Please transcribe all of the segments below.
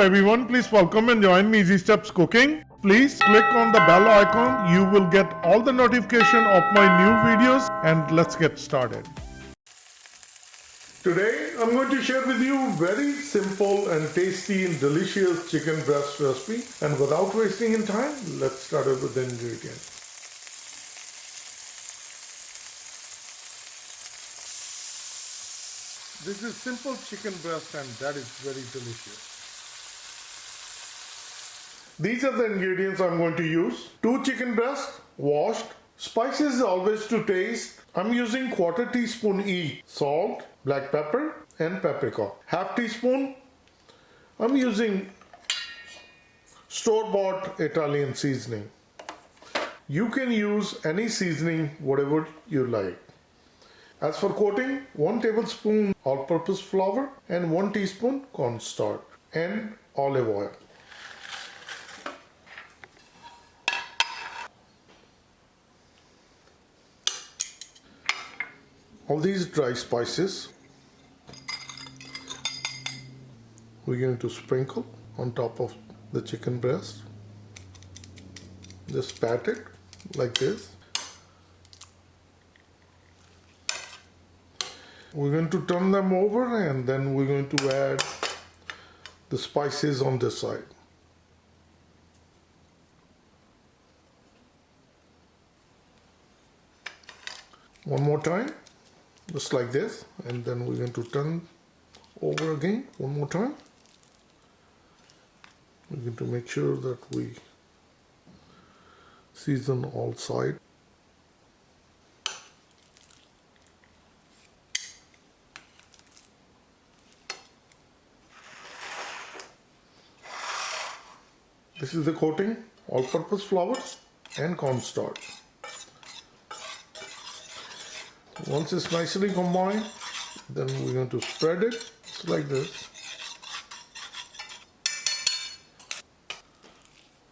everyone, please welcome and join me Easy Steps Cooking. Please click on the bell icon. You will get all the notification of my new videos, and let's get started. Today I'm going to share with you very simple and tasty and delicious chicken breast recipe, and without wasting in time, let's start with the ingredients. This is simple chicken breast and that is very delicious. These are the ingredients I'm going to use. 2 chicken breasts, washed. Spices always to taste. I'm using 1/4 teaspoon each. Salt, black pepper and paprika. 1/2 teaspoon. I'm using store-bought Italian seasoning. You can use any seasoning, whatever you like. As for coating, 1 tablespoon all-purpose flour and 1 teaspoon cornstarch and olive oil. All these dry spices we're going to sprinkle on top of the chicken breast. Just pat it like this. We're going to turn them over and then we're going to add the spices on this side. One more time, just like this, and then we're going to turn over again one more time. We're going to make sure that we season all sides. This is the coating, all-purpose flour and cornstarch. Once it's nicely combined, then we're going to spread it just like this.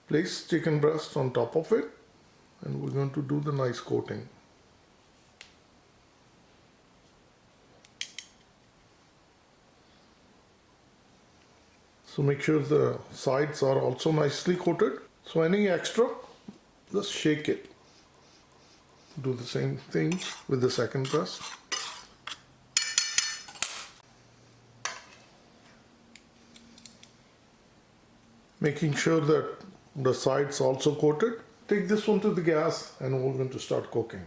Place chicken breast on top of it and we're going to do the nice coating. So make sure the sides are also nicely coated. So any extra, just shake it. Do the same thing with the second breast. Making sure that the sides also coated. Take this one to the gas and we're going to start cooking.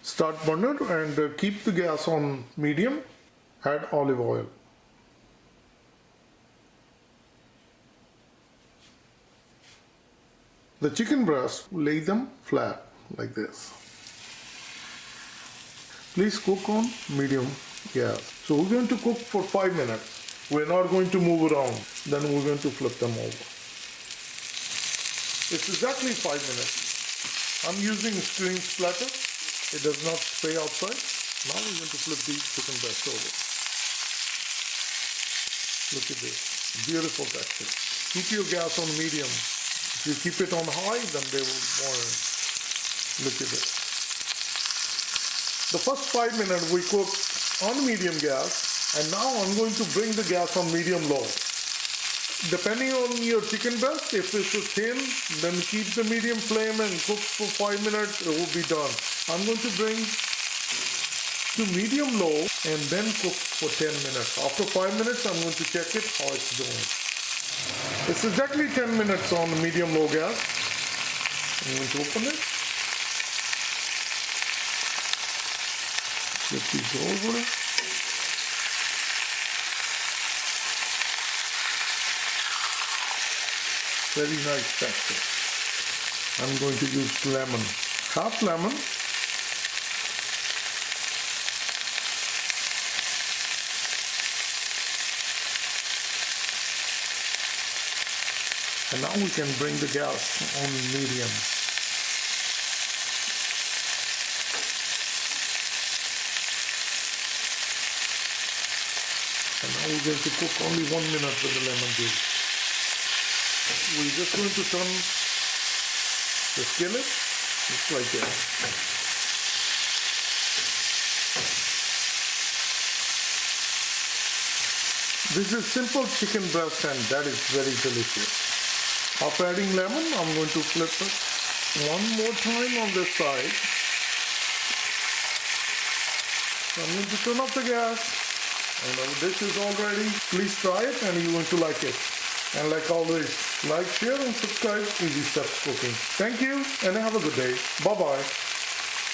Start burner and keep the gas on medium. Add olive oil. The chicken breast, lay them flat like this. Please cook on medium gas. So we're going to cook for 5 minutes. We're not going to move around. Then we're going to flip them over. It's exactly 5 minutes. I'm using screen splatter. It does not spray outside. Now we're going to flip the chicken breast over. Look at this. Beautiful texture. Keep your gas on medium. If you keep it on high, then they will burn. Look at this. The first 5 minutes we cook on medium gas, and now I'm going to bring the gas on medium-low. Depending on your chicken breast, if it's thin, then keep the medium flame and cook for 5 minutes, it will be done. I'm going to bring to medium-low and then cook for 10 minutes. After 5 minutes, I'm going to check it, how it's doing. It's exactly 10 minutes on medium-low gas. I'm going to open it. Flip these over. Very nice texture. I'm going to use lemon. Half lemon. And now we can bring the gas on medium. And now we're going to cook only 1 minute with the lemon juice. We're just going to turn the skillet just like that. This is simple chicken breast and that is very delicious. After adding lemon, I'm going to flip it one more time on this side. I'm going to turn off the gas. And our dish is all ready. Please try it and you're going to like it. And like always, like, share and subscribe Easy Steps Cooking. Thank you and have a good day. Bye-bye.